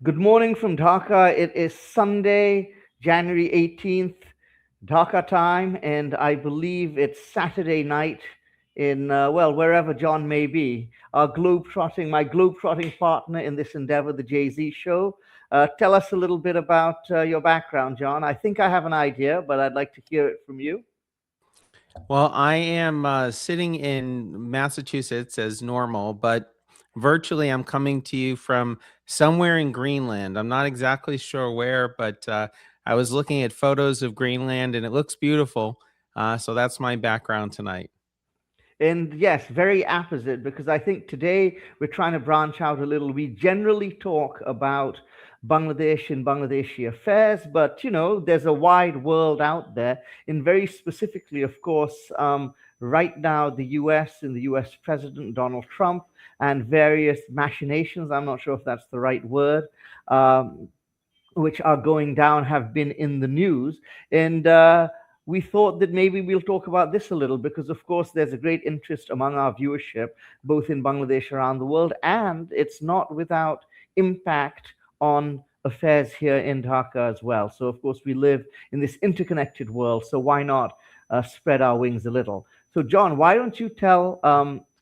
Good morning from Dhaka. It is Sunday, January 18th, Dhaka time, and I believe it's Saturday night in, well, wherever John may be. My globe-trotting partner in this endeavor, the Jay-Z Show. Tell us a little bit about your background, John. I think I have an idea, but I'd like to hear it from you. Well, I am sitting in Massachusetts as normal, but virtually I'm coming to you from somewhere in Greenland. I'm not exactly sure where, but I was looking at photos of Greenland and it looks beautiful. So that's my background tonight. And yes, very apposite, because I think today we're trying to branch out a little. We generally talk about Bangladesh and Bangladeshi affairs, but there's a wide world out there. And very specifically, of course, right now, the US and the US President Donald Trump and various machinations, I'm not sure if that's the right word, which are going down, have been in the news. And we thought that maybe we'll talk about this a little because, of course, there's a great interest among our viewership, both in Bangladesh around the world, and it's not without impact on affairs here in Dhaka as well. So, of course, we live in this interconnected world, so why not spread our wings a little? So, John, why don't you tell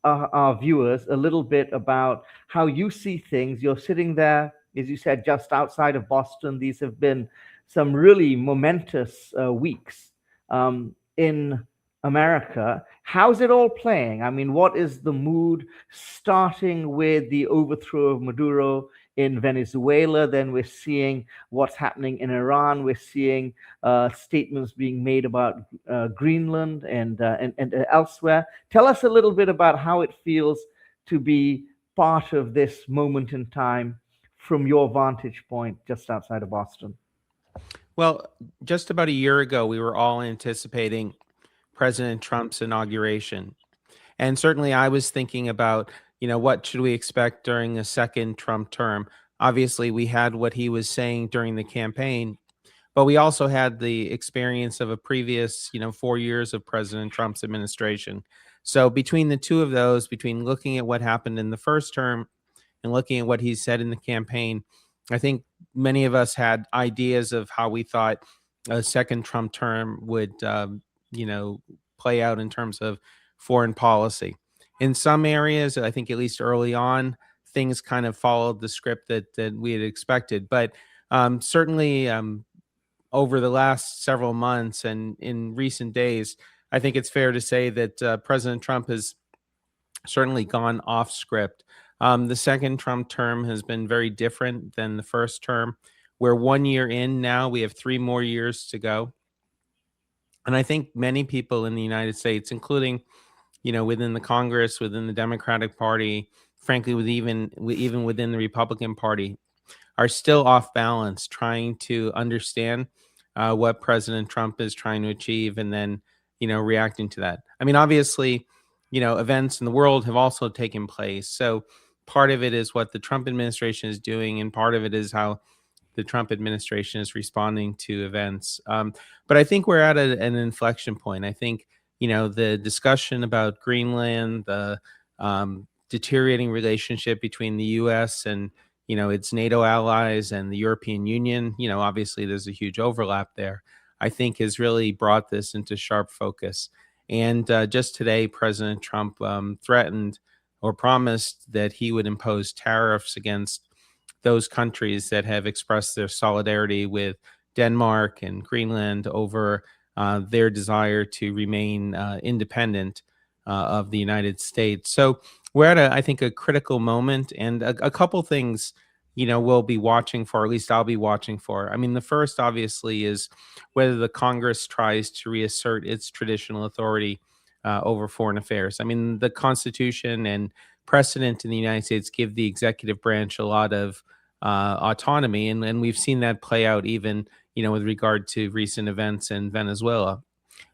our viewers a little bit about how you see things? You're sitting there, as you said, just outside of Boston. These have been some really momentous weeks in America. How's it all playing? I mean, what is the mood, starting with the overthrow of Maduro in Venezuela? Then we're seeing what's happening in Iran. We're seeing statements being made about Greenland and elsewhere. Tell us a little bit about how it feels to be part of this moment in time from your vantage point just outside of Boston. Well, just about a year ago, we were all anticipating President Trump's inauguration. And certainly I was thinking about, what should we expect during a second Trump term? Obviously, we had what he was saying during the campaign, but we also had the experience of a previous, 4 years of President Trump's administration. So between the two of those, between looking at what happened in the first term and looking at what he said in the campaign, I think many of us had ideas of how we thought a second Trump term would, play out in terms of foreign policy. In some areas, I think at least early on, things kind of followed the script that we had expected. But certainly over the last several months and in recent days, I think it's fair to say that President Trump has certainly gone off script. The second Trump term has been very different than the first term. We're 1 year in now. We have 3 more years to go. And I think many people in the United States, including, within the Congress, within the Democratic Party, frankly, even within the Republican Party, are still off balance, trying to understand what President Trump is trying to achieve and then, reacting to that. I mean, obviously, events in the world have also taken place. So part of it is what the Trump administration is doing, and part of it is how the Trump administration is responding to events. But I think we're at an inflection point. I think, the discussion about Greenland, the deteriorating relationship between the U.S. and, its NATO allies and the European Union, obviously there's a huge overlap there, I think has really brought this into sharp focus. And just today, President Trump threatened or promised that he would impose tariffs against those countries that have expressed their solidarity with Denmark and Greenland over their desire to remain independent of the United States. So we're at, I think, a critical moment, and a couple things, we'll be watching for, or at least I'll be watching for. I mean, the first, obviously, is whether the Congress tries to reassert its traditional authority over foreign affairs. I mean, the Constitution and precedent in the United States give the executive branch a lot of autonomy, and we've seen that play out even, with regard to recent events in Venezuela.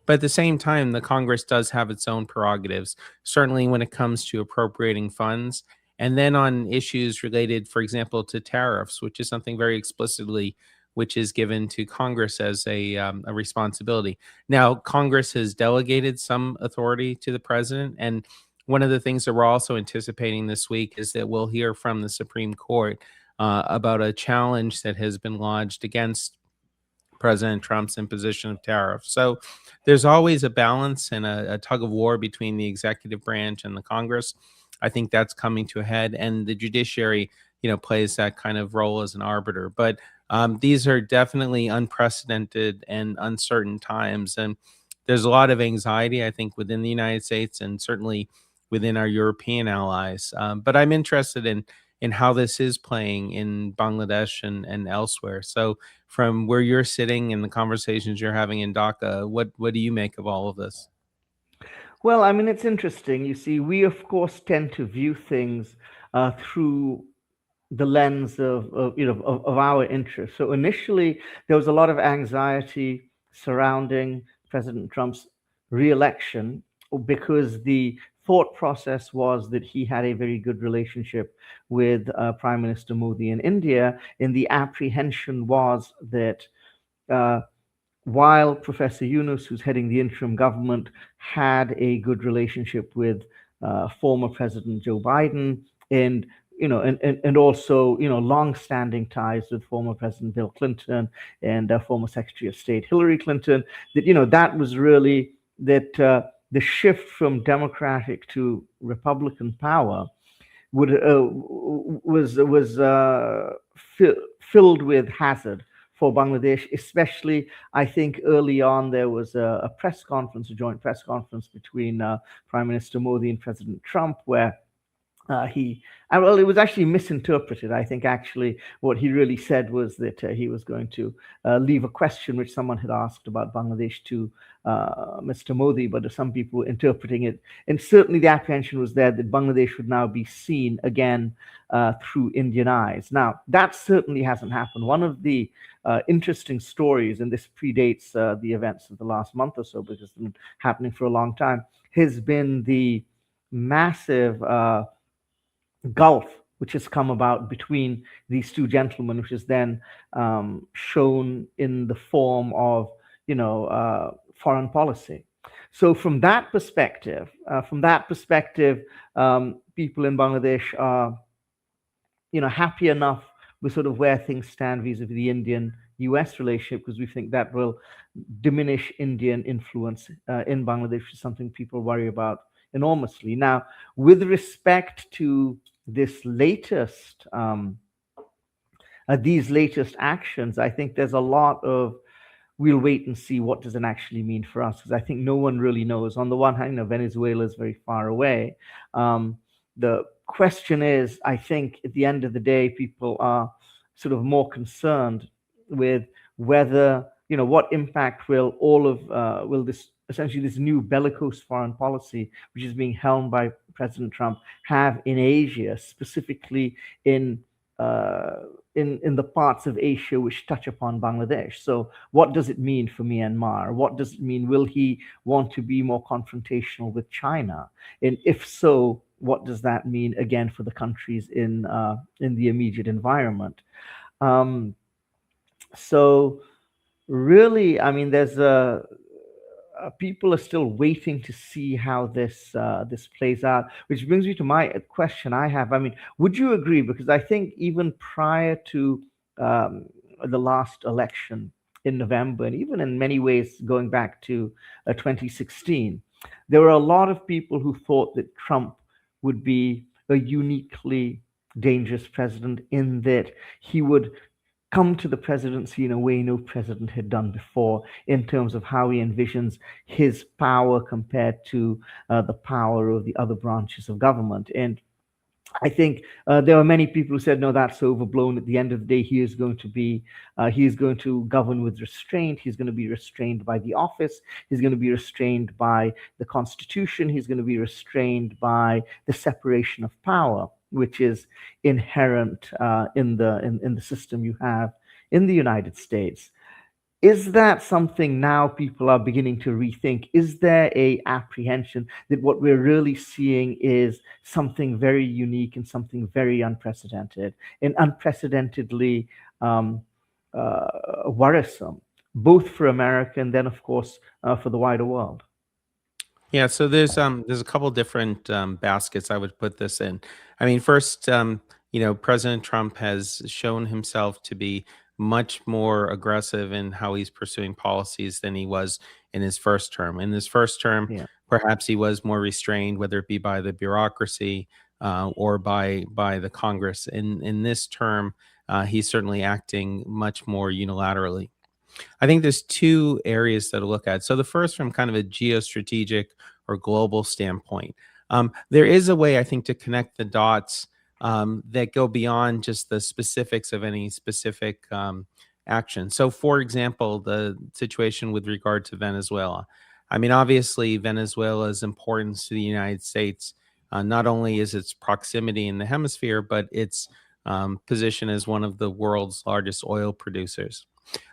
But at the same time, the Congress does have its own prerogatives, certainly when it comes to appropriating funds, and then on issues related, for example, to tariffs, which is something very explicitly which is given to Congress as a responsibility. Now, Congress has delegated some authority to the president, and one of the things that we're also anticipating this week is that we'll hear from the Supreme Court about a challenge that has been lodged against President Trump's imposition of tariffs. So there's always a balance and a tug of war between the executive branch and the Congress. I think that's coming to a head, and the judiciary, plays that kind of role as an arbiter. But these are definitely unprecedented and uncertain times, and there's a lot of anxiety, I think, within the United States and certainly within our European allies. But I'm interested in how this is playing in Bangladesh and elsewhere. So from where you're sitting and the conversations you're having in Dhaka, what do you make of all of this? Well, I mean, it's interesting. You see, we of course tend to view things through the lens of our interests. So initially, there was a lot of anxiety surrounding President Trump's re-election because the thought process was that he had a very good relationship with Prime Minister Modi in India, and the apprehension was that uh, while Professor Yunus, who's heading the interim government, had a good relationship with former President Joe Biden, and and also long-standing ties with former President Bill Clinton and former Secretary of State Hillary Clinton, that that was really that the shift from Democratic to Republican power would filled with hazard for Bangladesh, especially. I think early on there was a press conference, a joint press conference between Prime Minister Modi and President Trump, where well, it was actually misinterpreted. I think actually what he really said was that he was going to leave a question which someone had asked about Bangladesh to Mr. Modi, but some people were interpreting it. And certainly the apprehension was there that Bangladesh would now be seen again through Indian eyes. Now, that certainly hasn't happened. One of the interesting stories, and this predates the events of the last month or so because it's been happening for a long time, has been the massive gulf which has come about between these two gentlemen, which is then shown in the form of foreign policy. So from that perspective, people in Bangladesh are happy enough with sort of where things stand vis-a-vis the Indian-US relationship, because we think that will diminish Indian influence in Bangladesh, which is something people worry about enormously. Now, with respect to this latest these latest actions, I think there's a lot of we'll wait and see what does it actually mean for us, because I think no one really knows. On the one hand, Venezuela is very far away. The question is, I think at the end of the day, people are sort of more concerned with whether what impact will will this essentially this new bellicose foreign policy, which is being helmed by President Trump, have in Asia, specifically in the parts of Asia which touch upon Bangladesh. So what does it mean for Myanmar? What does it mean? Will he want to be more confrontational with China? And if so, what does that mean again for the countries in the immediate environment? So really, I mean, there's people are still waiting to see how this plays out, which brings me to my question I have. I mean, would you agree? Because I think even prior to the last election in November, and even in many ways going back to 2016, there were a lot of people who thought that Trump would be a uniquely dangerous president in that he would come to the presidency in a way no president had done before, in terms of how he envisions his power compared to the power of the other branches of government. And I think there are many people who said, no, that's overblown. At the end of the day, he is going to govern with restraint. He's going to be restrained by the office. He's going to be restrained by the Constitution. He's going to be restrained by the separation of power, which is inherent in the system you have in the United States. Is that something now people are beginning to rethink? Is there a apprehension that what we're really seeing is something very unique and something very unprecedented and unprecedentedly worrisome, both for America and then, of course, for the wider world? Yeah, so there's a couple different baskets I would put this in. I mean, first, President Trump has shown himself to be much more aggressive in how he's pursuing policies than he was in his first term. In his first term, Yeah, perhaps he was more restrained, whether it be by the bureaucracy or by the Congress. In this term, he's certainly acting much more unilaterally. I think there's two areas that to look at. So the first, from kind of a geostrategic or global standpoint, there is a way, I think, to connect the dots that go beyond just the specifics of any specific action. So, for example, the situation with regard to Venezuela. I mean, obviously, Venezuela's importance to the United States, not only is its proximity in the hemisphere, but its position as one of the world's largest oil producers.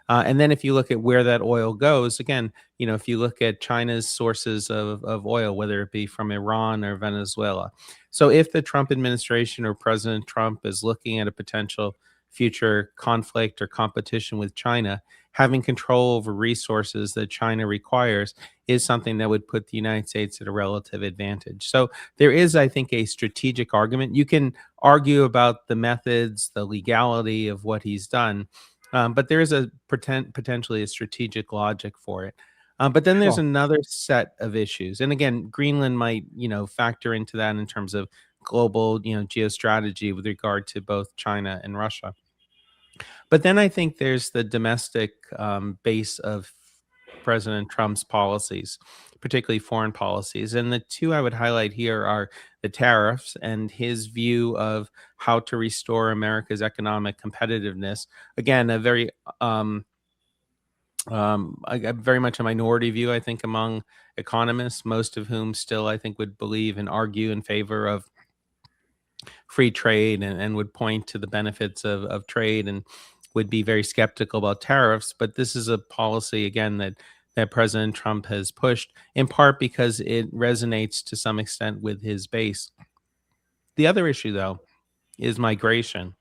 And then if you look at where that oil goes, again, if you look at China's sources of oil, whether it be from Iran or Venezuela. So if the Trump administration or President Trump is looking at a potential future conflict or competition with China, having control over resources that China requires is something that would put the United States at a relative advantage. So there is, I think, a strategic argument. You can argue about the methods, the legality of what he's done, but there is a potentially a strategic logic for it. But then there's sure. another set of issues, and again, Greenland might factor into that in terms of global geostrategy with regard to both China and Russia. But then I think there's the domestic base of President Trump's policies, particularly foreign policies. And the two I would highlight here are the tariffs and his view of how to restore America's economic competitiveness. Again, very much a minority view, I think, among economists, most of whom still, I think, would believe and argue in favor of free trade and would point to the benefits of trade and would be very skeptical about tariffs. But this is a policy, again, that President Trump has pushed, in part because it resonates to some extent with his base. The other issue, though, is migration.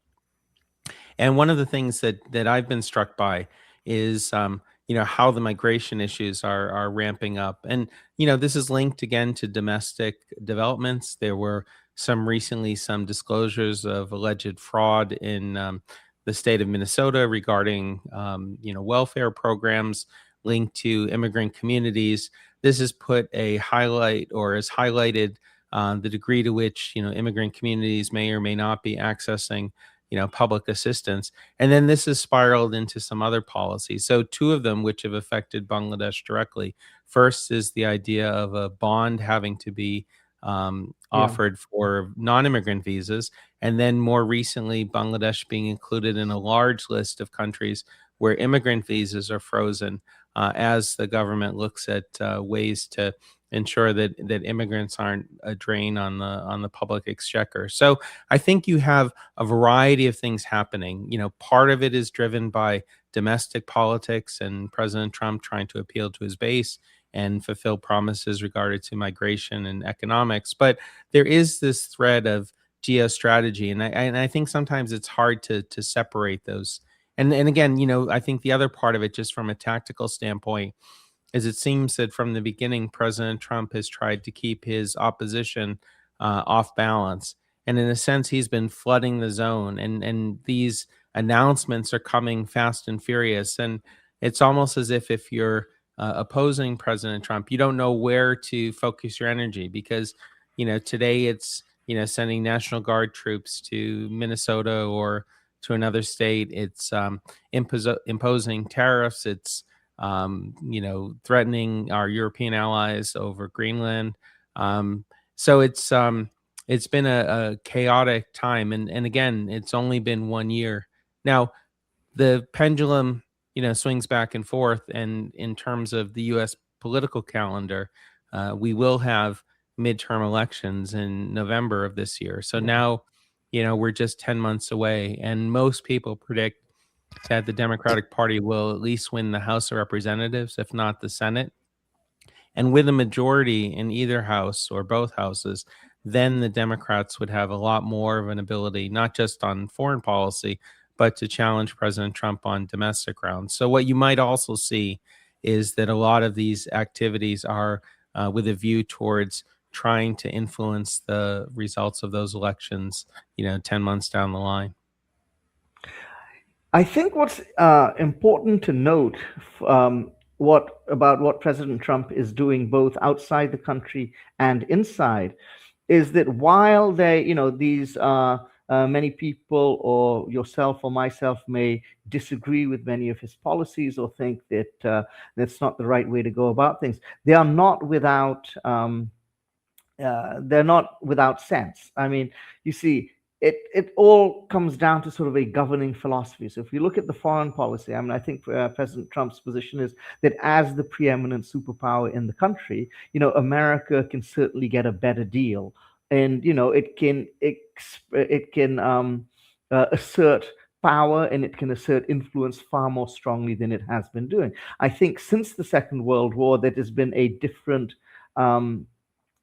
And one of the things that I've been struck by is how the migration issues are ramping up. And this is linked again to domestic developments. There were recently some disclosures of alleged fraud in the state of Minnesota regarding welfare programs linked to immigrant communities. This has put a highlight, or has highlighted the degree to which immigrant communities may or may not be accessing public assistance. And then this has spiraled into some other policies. So two of them which have affected Bangladesh directly. First is the idea of a bond having to be Yeah, offered for non-immigrant visas. And then more recently, Bangladesh being included in a large list of countries where immigrant visas are frozen as the government looks at ways to ensure that immigrants aren't a drain on the public exchequer. So I think you have a variety of things happening. Part of it is driven by domestic politics and President Trump trying to appeal to his base and fulfill promises regarding to migration and economics. But there is this thread of geostrategy, and I think sometimes it's hard to separate those. And again, I think the other part of it, just from a tactical standpoint, is it seems that from the beginning, President Trump has tried to keep his opposition off balance. And in a sense, he's been flooding the zone. And these announcements are coming fast and furious. And it's almost as if you're opposing President Trump, you don't know where to focus your energy because, today it's, sending National Guard troops to Minnesota or to another state. It's imposing tariffs. It's threatening our European allies over Greenland. So it's been a chaotic time, and again, it's only been 1 year. Now, the pendulum, swings back and forth, and in terms of the U.S. political calendar, we will have midterm elections in November of this year. So yeah, now, we're just 10 months away, and most people predict that the Democratic Party will at least win the House of Representatives, if not the Senate. And with a majority in either house or both houses, then the Democrats would have a lot more of an ability, not just on foreign policy, but to challenge President Trump on domestic grounds. So, what you might also see is that a lot of these activities are with a view towards trying to influence the results of those elections, 10 months down the line? I think what's important to note, what President Trump is doing both outside the country and inside, is that while these many people or yourself or myself may disagree with many of his policies or think that that's not the right way to go about things, they are not without they're not without sense. I mean, you see, it all comes down to sort of a governing philosophy. So if you look at the foreign policy, I mean, I think President Trump's position is that as the preeminent superpower in the country, America can certainly get a better deal, and it can assert power, and it can assert influence far more strongly than it has been doing. I think since the Second World War, there has been a different um,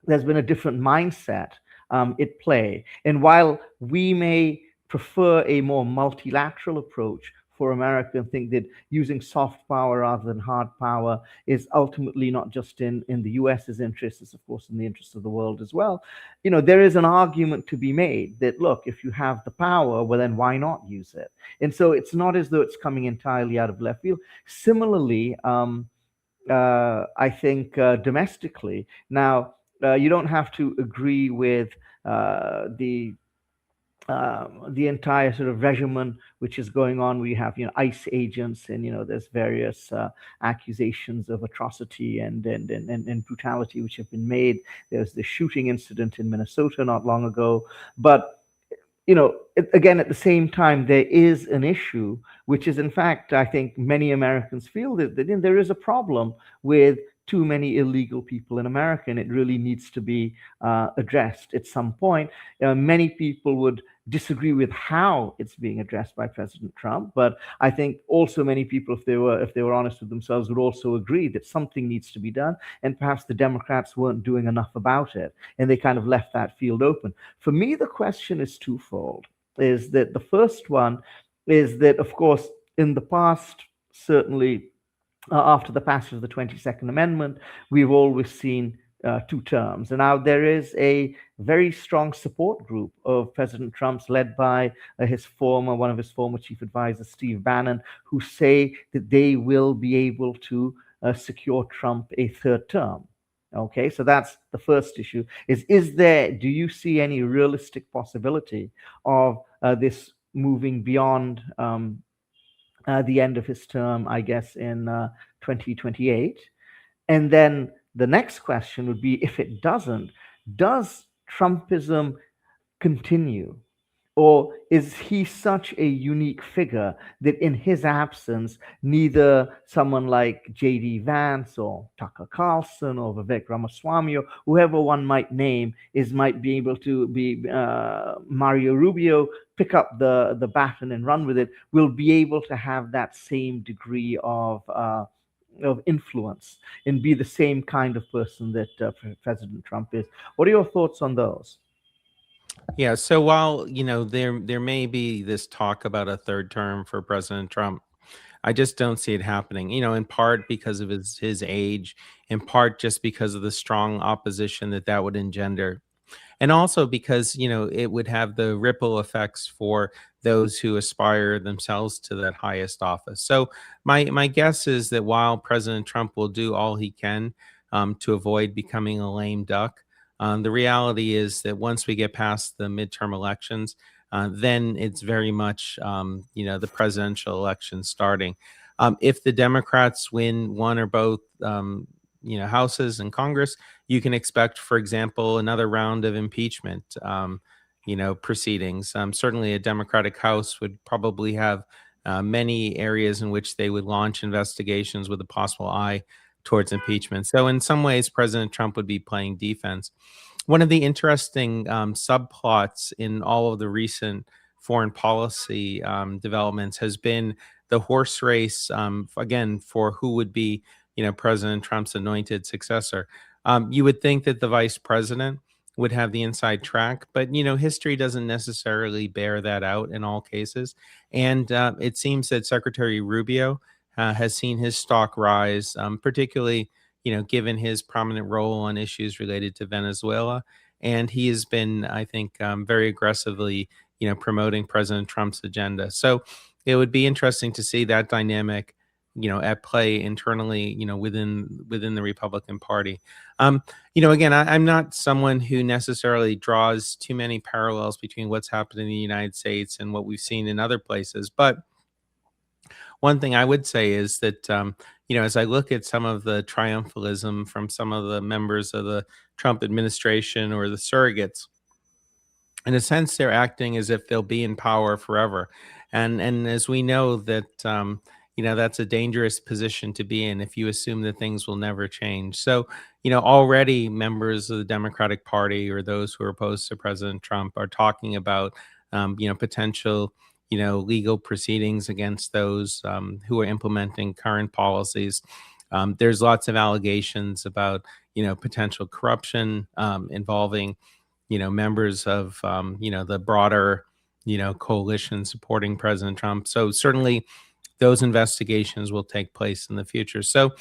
there's been a different mindset at play. And while we may prefer a more multilateral approach for America and think that using soft power rather than hard power is ultimately not just in the US's interest, it's of course in the interest of the world as well. There is an argument to be made that, look, if you have the power, well, then why not use it? And so it's not as though it's coming entirely out of left field. Similarly, I think domestically. Now, you don't have to agree with uh, the the entire sort of regimen which is going on. We have ICE agents, and there's various accusations of atrocity and brutality which have been made. There's the shooting incident in Minnesota not long ago, but again, at the same time, there is an issue, which is, in fact, I think many Americans feel that there is a problem with too many illegal people in America, and it really needs to be addressed at some point. Many people would disagree with how it's being addressed by President Trump, but I think also many people, if they were honest with themselves, would also agree that something needs to be done, and perhaps the Democrats weren't doing enough about it, and they kind of left that field open. For me, the question is twofold. Is that the first one is that, of course, in the past, certainly after the passage of the 22nd Amendment, we've always seen two terms. And now there is a very strong support group of President Trump's, led by one of his former chief advisors, Steve Bannon, who say that they will be able to secure Trump a third term. Okay, so that's the first issue. Do you see any realistic possibility of this moving beyond the end of his term, I guess, in 2028? And then the next question would be, if it doesn't, does Trumpism continue? Or is he such a unique figure that in his absence, neither someone like J.D. Vance or Tucker Carlson or Vivek Ramaswamy or whoever one might name might be able to be Mario Rubio, pick up the baton and run with it, will be able to have that same degree of influence and be the same kind of person that President Trump is? What are your thoughts on those? Yeah, so while, there may be this talk about a third term for President Trump, I just don't see it happening, in part because of his age, in part just because of the strong opposition that would engender. And also because, it would have the ripple effects for those who aspire themselves to that highest office. So my guess is that while President Trump will do all he can to avoid becoming a lame duck, the reality is that once we get past the midterm elections, then it's very much, the presidential election starting. If the Democrats win one or both, houses in Congress, you can expect, for example, another round of impeachment, proceedings. Certainly, a Democratic House would probably have many areas in which they would launch investigations with a possible eye towards impeachment. So, in some ways, President Trump would be playing defense. One of the interesting subplots in all of the recent foreign policy developments has been the horse race, again, for who would be, President Trump's anointed successor. You would think that the vice president would have the inside track, but history doesn't necessarily bear that out in all cases. And it seems that Secretary Rubio has seen his stock rise, particularly given his prominent role on issues related to Venezuela. And he has been, I think, very aggressively, promoting President Trump's agenda. So it would be interesting to see that dynamic, at play internally, within the Republican Party. Again, I'm not someone who necessarily draws too many parallels between what's happened in the United States and what we've seen in other places. But one thing I would say is that, as I look at some of the triumphalism from some of the members of the Trump administration or the surrogates, in a sense, they're acting as if they'll be in power forever. And as we know that, that's a dangerous position to be in if you assume that things will never change. So, already members of the Democratic Party or those who are opposed to President Trump are talking about, potential, legal proceedings against those who are implementing current policies. There's lots of allegations about, potential corruption involving, members of, the broader, coalition supporting President Trump. So certainly those investigations will take place in the future. So,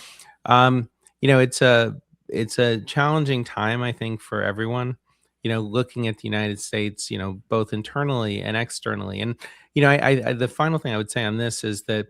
um, it's a challenging time, I think, for everyone, looking at the United States, both internally and externally. And, the final thing I would say on this is that,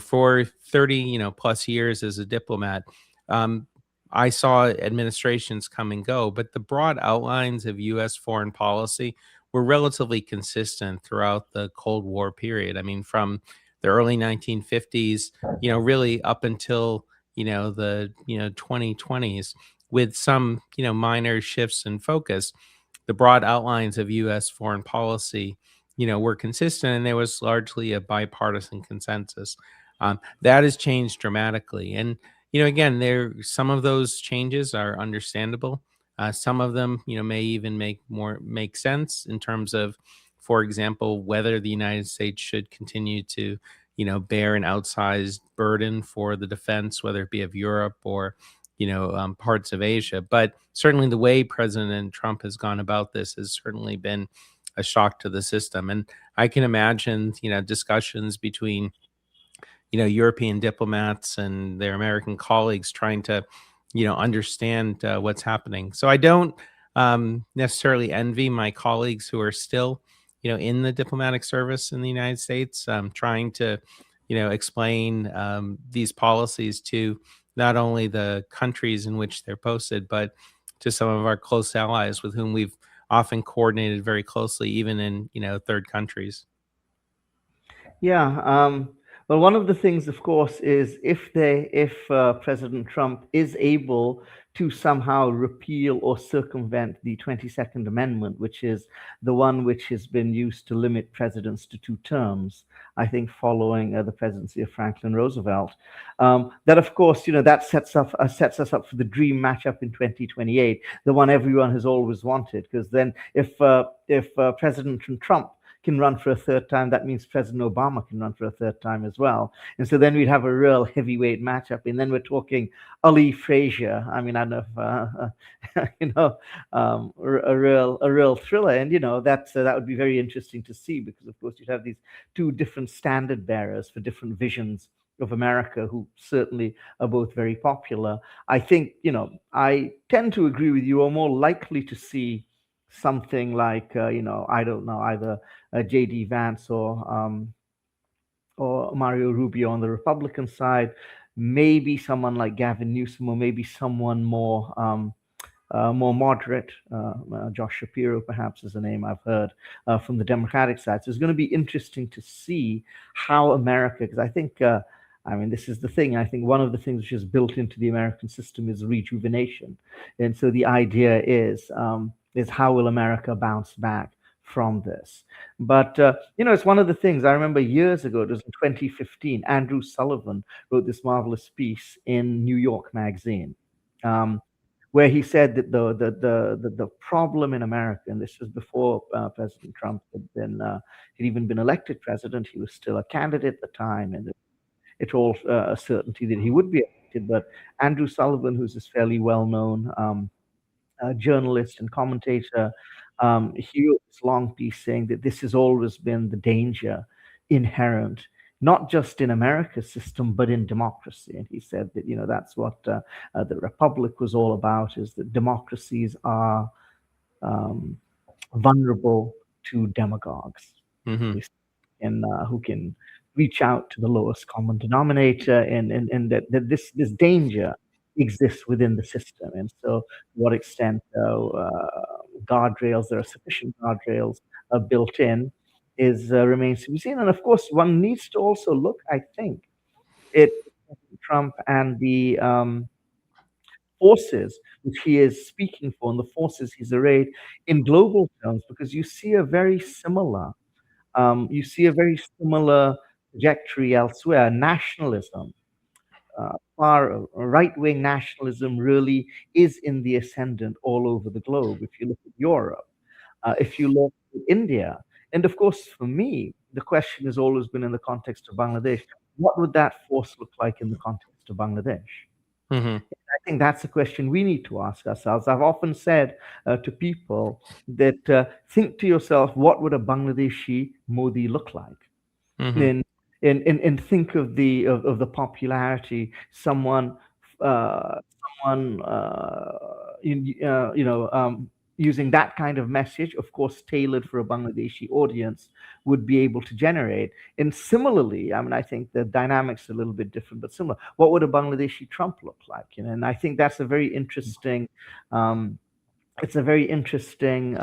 for 30, plus years as a diplomat, um, I saw administrations come and go, but the broad outlines of U.S. foreign policy were relatively consistent throughout the Cold War period. I mean, from the early 1950s, really up until, the, 2020s, with some, minor shifts in focus. The broad outlines of U.S. foreign policy, were consistent, and there was largely a bipartisan consensus. That has changed dramatically, and again, there some of those changes are understandable. Some of them, may even make sense in terms of, for example, whether the United States should continue to, bear an outsized burden for the defense, whether it be of Europe or, parts of Asia. But certainly, the way President Trump has gone about this has certainly been a shock to the system. And I can imagine, discussions between, European diplomats and their American colleagues trying to, understand what's happening. So I don't necessarily envy my colleagues who are still, in the diplomatic service in the United States, trying to, explain these policies to not only the countries in which they're posted, but to some of our close allies with whom we've often coordinated very closely, even in, third countries. Yeah. Well, one of the things, of course, is if President Trump is able to somehow repeal or circumvent the 22nd Amendment, which is the one which has been used to limit presidents to 2 terms, I think following the presidency of Franklin Roosevelt, that of course, that sets us up for the dream matchup in 2028, the one everyone has always wanted. Because then, if President Trump can run for a third time, that means President Obama can run for a third time as well. And so then we'd have a real heavyweight matchup. And then we're talking Ali Frazier. I mean, I don't know if, a real thriller. And, that would be very interesting to see, because, of course, you'd have these two different standard bearers for different visions of America, who certainly are both very popular. I think, I tend to agree with you, are more likely to see something like, I don't know, either J.D. Vance or Mario Rubio on the Republican side, maybe someone like Gavin Newsom, or maybe someone more moderate. Josh Shapiro, perhaps, is a name I've heard from the Democratic side. So it's going to be interesting to see how America, because I think, this is the thing. I think one of the things which is built into the American system is rejuvenation. And so the idea is how will America bounce back from this? But, it's one of the things I remember years ago, it was in 2015, Andrew Sullivan wrote this marvelous piece in New York Magazine, where he said that the problem in America, and this was before President Trump had even been elected president. He was still a candidate at the time, and it's all a certainty that he would be elected. But Andrew Sullivan, who's this fairly well-known journalist and commentator, he wrote this long piece saying that this has always been the danger inherent not just in America's system, but in democracy. And he said that, that's what the Republic was all about, is that democracies are um, vulnerable to demagogues Hmm. who can reach out to the lowest common denominator, and that this danger exists within the system. And so, to what extent guardrails, there are sufficient guardrails built in, is remains to be seen. And of course, one needs to also look, I think, at Trump and the forces which he is speaking for, and the forces he's arrayed in global terms, because you see a very similar trajectory elsewhere. Nationalism, far right-wing nationalism, really is in the ascendant all over the globe. If you look at Europe, if you look at India, and of course, for me, the question has always been in the context of Bangladesh: what would that force look like in the context of Bangladesh? Hmm. I think that's a question we need to ask ourselves. I've often said to people that think to yourself, what would a Bangladeshi Modi look like? Hmm. And think of the popularity someone uh, someone using that kind of message, of course tailored for a Bangladeshi audience, would be able to generate. And similarly, I mean, I think the dynamics are a little bit different, but similar. What would a Bangladeshi Trump look like? And I think that's a very interesting. It's a very interesting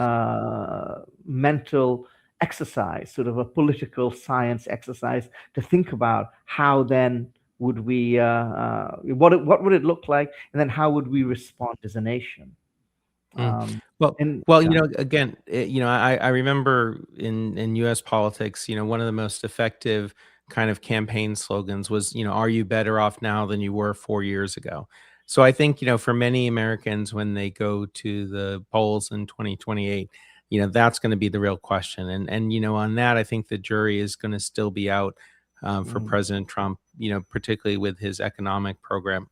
mental exercise, sort of a political science exercise, to think about how then would we, what would it look like, and then how would we respond as a nation? Mm. Um, Well, and well, yeah, again, I remember in U.S. politics, one of the most effective kind of campaign slogans was, "Are you better off now than you were 4 years ago?" So I think, for many Americans, when they go to the polls in 2028, that's going to be the real question. And on that, I think the jury is going to still be out for mm, President Trump, particularly with his economic program.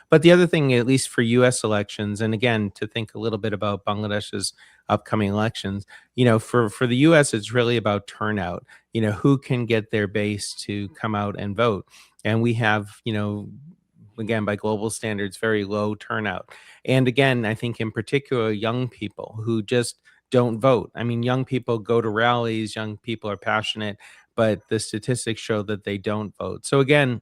But the other thing, at least for US elections, and again, to think a little bit about Bangladesh's upcoming elections, for the US, it's really about turnout, who can get their base to come out and vote. And we have, again, by global standards, very low turnout. And again, I think in particular, young people who just don't vote. I mean, young people go to rallies, young people are passionate, but the statistics show that they don't vote. So again,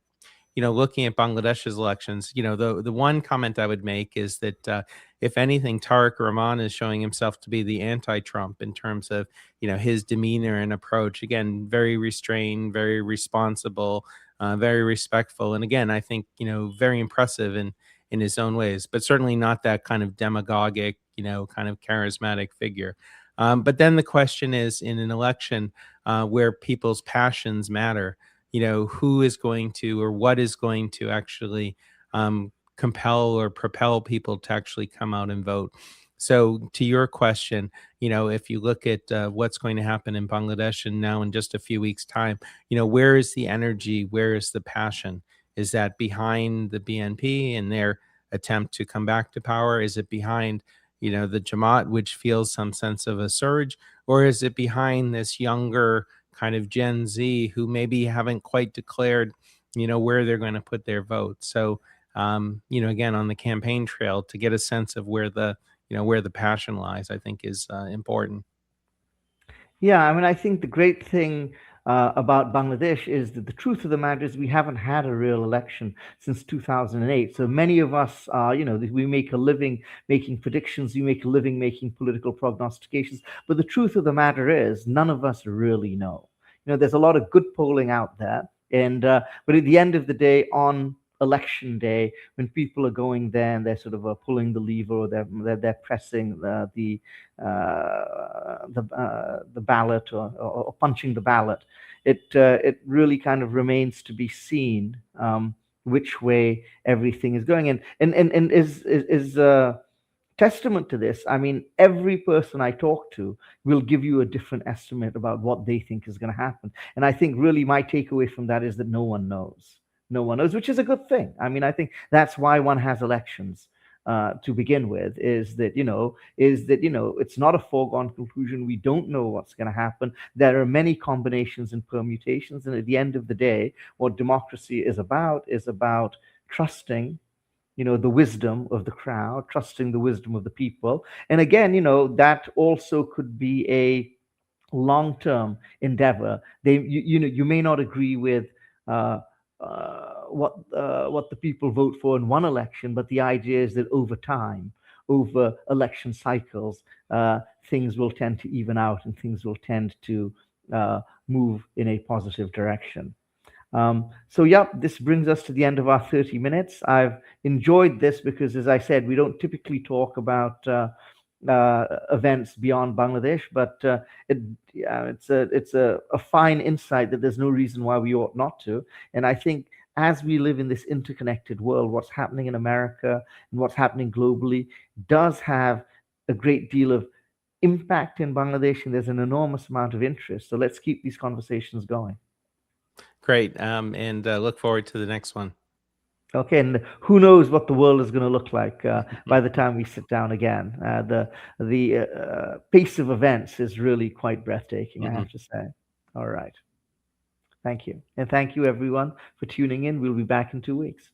looking at Bangladesh's elections, the one comment I would make is that if anything, Tariq Rahman is showing himself to be the anti-Trump in terms of his demeanor and approach. Again, very restrained, very responsible, very respectful, and again, I think very impressive in his own ways, but certainly not that kind of demagogic, kind of charismatic figure. But then the question is, in an election where people's passions matter, who is going to, or what is going to actually compel or propel people to actually come out and vote. So to your question, if you look at what's going to happen in Bangladesh, and now in just a few weeks time, where is the energy, where is the passion? Is that behind the BNP and their attempt to come back to power? Is it behind the Jamaat, which feels some sense of a surge? Or is it behind this younger kind of Gen Z who maybe haven't quite declared, where they're going to put their vote? So, again, on the campaign trail, to get a sense of where the passion lies, I think is important. yeah, I mean, I think the great thing about Bangladesh is that the truth of the matter is we haven't had a real election since 2008. So many of us are, we make a living making predictions, we make a living making political prognostications. But the truth of the matter is none of us really know. There's a lot of good polling out there. And but at the end of the day, on election day, when people are going there and they're sort of pulling the lever, or they're pressing the ballot, or punching the ballot, it really kind of remains to be seen which way everything is going. And is testament to this. I mean, every person I talk to will give you a different estimate about what they think is going to happen. And I think really my takeaway from that is that no one knows. No one knows, which is a good thing. I mean, I think that's why one has elections. to begin with, is that it's not a foregone conclusion. We don't know what's going to happen. There are many combinations and permutations, and at the end of the day, what democracy is about trusting the wisdom of the crowd, trusting the wisdom of the people. And again, that also could be a long-term endeavor. You may not agree with what the people vote for in one election, but the idea is that over time, over election cycles, things will tend to even out and things will tend to move in a positive direction. So, yeah, this brings us to the end of our 30 minutes. I've enjoyed this because, as I said, we don't typically talk about events beyond Bangladesh, but it's a fine insight that there's no reason why we ought not to. And I think as we live in this interconnected world, what's happening in America and what's happening globally does have a great deal of impact in Bangladesh, and there's an enormous amount of interest. So let's keep these conversations going. Great. And look forward to the next one. Okay, and who knows what the world is going to look like by the time we sit down again. The pace of events is really quite breathtaking, I have to say. All right. Thank you. And thank you, everyone, for tuning in. We'll be back in 2 weeks.